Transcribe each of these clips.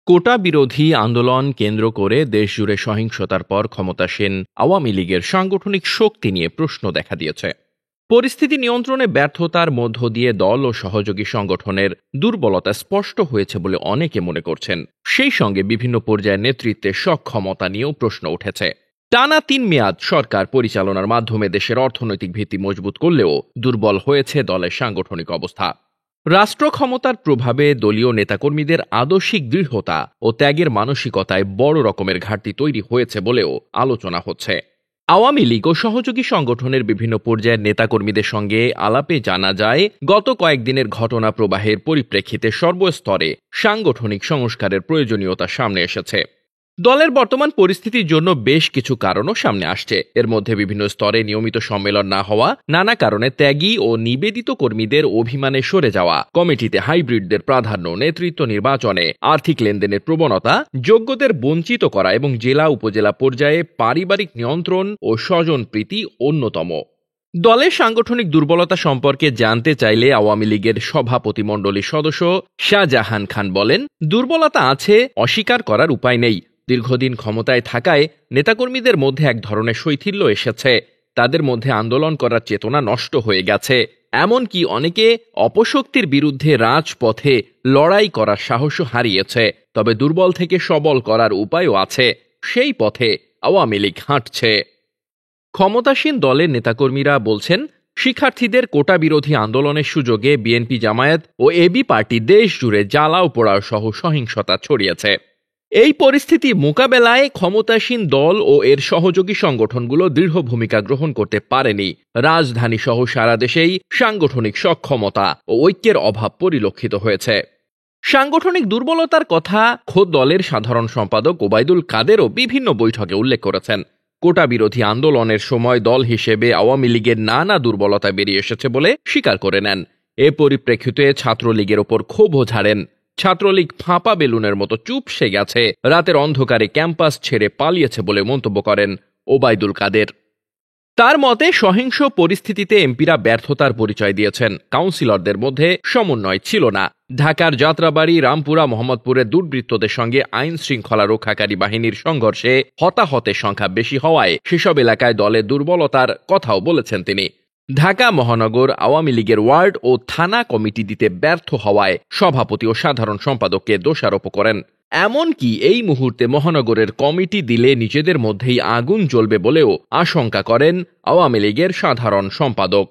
কোটা বিরোধী আন্দোলন কেন্দ্র করে দেশজুড়ে সহিংসতার পর ক্ষমতাসীন আওয়ামী লীগের সাংগঠনিক শক্তি নিয়ে প্রশ্ন দেখা দিয়েছে। পরিস্থিতি নিয়ন্ত্রণে ব্যর্থতার মধ্য দিয়ে দল ও সহযোগী সংগঠনের দুর্বলতা স্পষ্ট হয়েছে বলে অনেকে মনে করছেন। সেই সঙ্গে বিভিন্ন পর্যায়ের নেতৃত্বের সক্ষমতা নিয়েও প্রশ্ন উঠেছে। টানা ৩ মেয়াদ সরকার পরিচালনার মাধ্যমে দেশের অর্থনৈতিক ভিত্তি মজবুত করলেও দুর্বল হয়েছে দলের সাংগঠনিক অবস্থা। রাষ্ট্র ক্ষমতার প্রভাবে দলীয় নেতাকর্মীদের আদর্শিক দৃঢ়তা ও ত্যাগের মানসিকতায় বড় রকমের ঘাটতি তৈরি হয়েছে বলেও আলোচনা হচ্ছে। আওয়ামী লীগ ও সহযোগী সংগঠনের বিভিন্ন পর্যায়ের নেতাকর্মীদের সঙ্গে আলাপে জানা যায়, গত কয়েকদিনের ঘটনা প্রবাহের পরিপ্রেক্ষিতে সর্বস্তরে সাংগঠনিক সংস্কারের প্রয়োজনীয়তা সামনে এসেছে। দলের বর্তমান পরিস্থিতির জন্য বেশ কিছু কারণও সামনে আসছে। এর মধ্যে বিভিন্ন স্তরে নিয়মিত সম্মেলন না হওয়া, নানা কারণে ত্যাগী ও নিবেদিত কর্মীদের অভিমানে সরে যাওয়া, কমিটিতে হাইব্রিডদের প্রাধান্য, নেতৃত্ব নির্বাচনে আর্থিক লেনদেনের প্রবণতা, যোগ্যদের বঞ্চিত করা এবং জেলা উপজেলা পর্যায়ে পারিবারিক নিয়ন্ত্রণ ও স্বজনপ্রীতি অন্যতম। দলের সাংগঠনিক দুর্বলতা সম্পর্কে জানতে চাইলে আওয়ামী লীগের সভাপতিমণ্ডলীর সদস্য শাহজাহান খান বলেন, দুর্বলতা আছে, অস্বীকার করার উপায় নেই। দীর্ঘদিন ক্ষমতায় থাকায় নেতাকর্মীদের মধ্যে এক ধরনের শৈথিল্য এসেছে। তাদের মধ্যে আন্দোলন করার চেতনা নষ্ট হয়ে গেছে। এমনকি অনেকে অপশক্তির বিরুদ্ধে রাজপথে লড়াই করার সাহসও হারিয়েছে। তবে দুর্বল থেকে সবল করার উপায়ও আছে। সেই পথে আওয়ামী লীগ হাঁটছে। ক্ষমতাসীন দলের নেতাকর্মীরা বলছেন, শিক্ষার্থীদের কোটা বিরোধী আন্দোলনের সুযোগে বিএনপি, জামায়াত ও এবি পার্টি দেশ জুড়ে জ্বালাও পোড়াও সহ সহিংসতা ছড়িয়েছে। এই পরিস্থিতি মোকাবেলায় ক্ষমতাসীন দল ও এর সহযোগী সংগঠনগুলো দৃঢ় ভূমিকা গ্রহণ করতে পারেনি। রাজধানী সহ সারা দেশেই সাংগঠনিক সক্ষমতা ও ঐক্যের অভাব পরিলক্ষিত হয়েছে। সাংগঠনিক দুর্বলতার কথা খোদ দলের সাধারণ সম্পাদক ওবায়দুল কাদেরও বিভিন্ন বৈঠকে উল্লেখ করেছেন। কোটা বিরোধী আন্দোলনের সময় দল হিসেবে আওয়ামী লীগের নানা দুর্বলতা বেরিয়ে এসেছে বলে স্বীকার করে নেন। এ পরিপ্রেক্ষিতে ছাত্রলীগের ওপর ক্ষোভও ঝাড়েন। ছাত্রলীগ ফাঁপা বেলুনের মতো চুপসে গেছে, রাতের অন্ধকারে ক্যাম্পাস ছেড়ে পালিয়েছে বলে মন্তব্য করেন ওবায়দুল কাদের। তার মতে, সহিংস পরিস্থিতিতে এমপিরা ব্যর্থতার পরিচয় দিয়েছেন। কাউন্সিলরদের মধ্যে সমন্বয় ছিল না। ঢাকার যাত্রাবাড়ি, রামপুরা, মোহাম্মদপুরের দুর্বৃত্তদের সঙ্গে আইন শৃঙ্খলা রক্ষাকারী বাহিনীর সংঘর্ষে হতাহতের সংখ্যা বেশি হওয়ায় সেসব এলাকায় দলের দুর্বলতার কথাও বলেছেন তিনি। ঢাকা মহানগর আওয়ামী লীগের ওয়ার্ড ও থানা কমিটি দিতে ব্যর্থ হওয়ায় সভাপতি ও সাধারণ সম্পাদককে দোষারোপ করেন। এমনকি এই মুহূর্তে মহানগরের কমিটি দিলে নিজেদের মধ্যেই আগুন জ্বলবে বলেও আশঙ্কা করেন আওয়ামী লীগের সাধারণ সম্পাদক।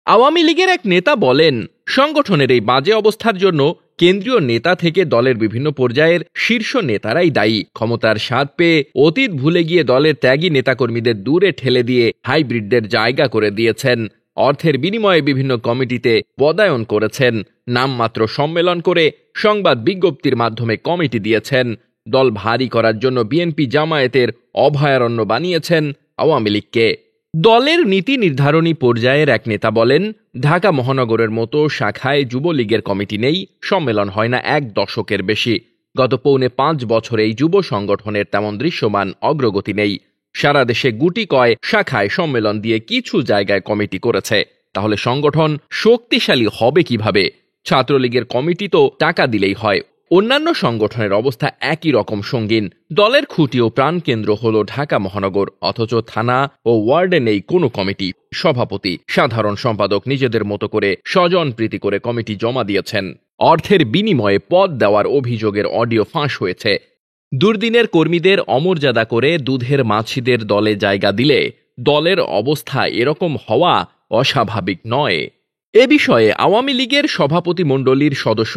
আওয়ামী লীগের এক নেতা বলেন, সংগঠনের এই বাজে অবস্থার জন্য কেন্দ্রীয় নেতা থেকে দলের বিভিন্ন পর্যায়ের শীর্ষ নেতারাই দায়ী। ক্ষমতার স্বাদ পেয়ে অতীত ভুলে গিয়ে দলের ত্যাগী নেতাকর্মীদের দূরে ঠেলে দিয়ে হাইব্রিডদের জায়গা করে দিয়েছেন। অর্থের বিনিময়ে বিভিন্ন কমিটিতে পদায়ন করেছেন। নামমাত্র সম্মেলন করে সংবাদ বিজ্ঞপ্তির মাধ্যমে কমিটি দিয়েছেন। দল ভারী করার জন্য বিএনপি, জামায়াতের অভয়ারণ্য বানিয়েছেন আওয়ামী লীগকে। দলের নীতি নির্ধারণী পর্যায়ের এক নেতা বলেন, ঢাকা মহানগরের মতো শাখায় যুবলীগের কমিটি নেই, সম্মেলন হয় না 1 দশকের বেশি। গত 4.5 বছরে এই যুব সংগঠনের তেমন দৃশ্যমান অগ্রগতি নেই। সারা দেশে গুটি কয় শাখায় সম্মেলন দিয়ে কিছু জায়গায় কমিটি করেছে। তাহলে সংগঠন শক্তিশালী হবে কিভাবে? ছাত্রলীগের কমিটি তো টাকা দিলেই হয়। অন্যান্য সংগঠনের অবস্থা একই রকম সঙ্গীন। দলের খুঁটি ও প্রাণকেন্দ্র হল ঢাকা মহানগর, অথচ থানা ও ওয়ার্ডে নেই কোনো কমিটি। সভাপতি, সাধারণ সম্পাদক নিজেদের মতো করে স্বজনপ্রীতি করে কমিটি জমা দিয়েছেন। অর্থের বিনিময়ে পদ দেওয়ার অভিযোগের অডিও ফাঁস হয়েছে। দুর্দিনের কর্মীদের অমর্যাদা করে দুধের মাছিদের দলে জায়গা দিলে দলের অবস্থা এরকম হওয়া অস্বাভাবিক নয়। এ বিষয়ে আওয়ামী লীগের সভাপতিমণ্ডলীর সদস্য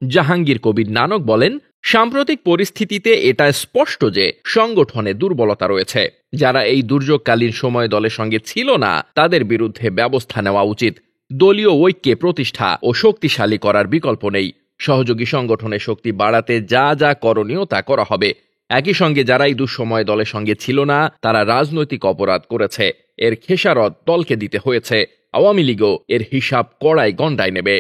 জাহাঙ্গীর কবির নানক বলেন, সাম্প্রতিক পরিস্থিতিতে এটা স্পষ্ট যে সংগঠনে দুর্বলতা রয়েছে। যারা এই দুর্যোগকালীন সময় দলের সঙ্গে ছিল না, তাদের বিরুদ্ধে ব্যবস্থা নেওয়া উচিত। দলীয় ঐক্যে প্রতিষ্ঠা ও শক্তিশালী করার বিকল্প নেই। সহযোগী সংগঠনের শক্তি বাড়াতে যা যা করণীয় তা করা হবে। একই সঙ্গে যারা এই দুঃসময় দলের সঙ্গে ছিল না, তারা রাজনৈতিক অপরাধ করেছে। এর খেসারত দলকে দিতে হয়েছে। আওয়ামী লীগও এর হিসাব কড়াই গণ্ডায় নেবে।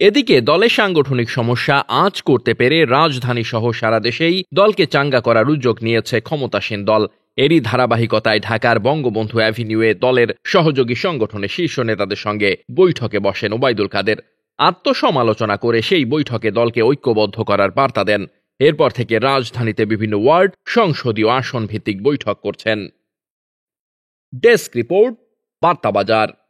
এদিকে দলের সাংগঠনিক সমস্যা আঁচ করতে পেরে রাজধানী সহ সারা দেশেই দলকে চাঙ্গা করার উদ্যোগ নিয়েছে ক্ষমতাসীন দল। এরই ধারাবাহিকতায় ঢাকার বঙ্গবন্ধু অ্যাভিনিউয়ে দলের সহযোগী সংগঠনের শীর্ষ নেতাদের সঙ্গে বৈঠকে বসেন ওবায়দুল কাদের। আত্মসমালোচনা করে সেই বৈঠকে দলকে ঐক্যবদ্ধ করার বার্তা দেন। এরপর থেকে রাজধানীতে বিভিন্ন ওয়ার্ড সংসদীয় আসন ভিত্তিক বৈঠক করছেন। Desk report, বার্তাবাজার।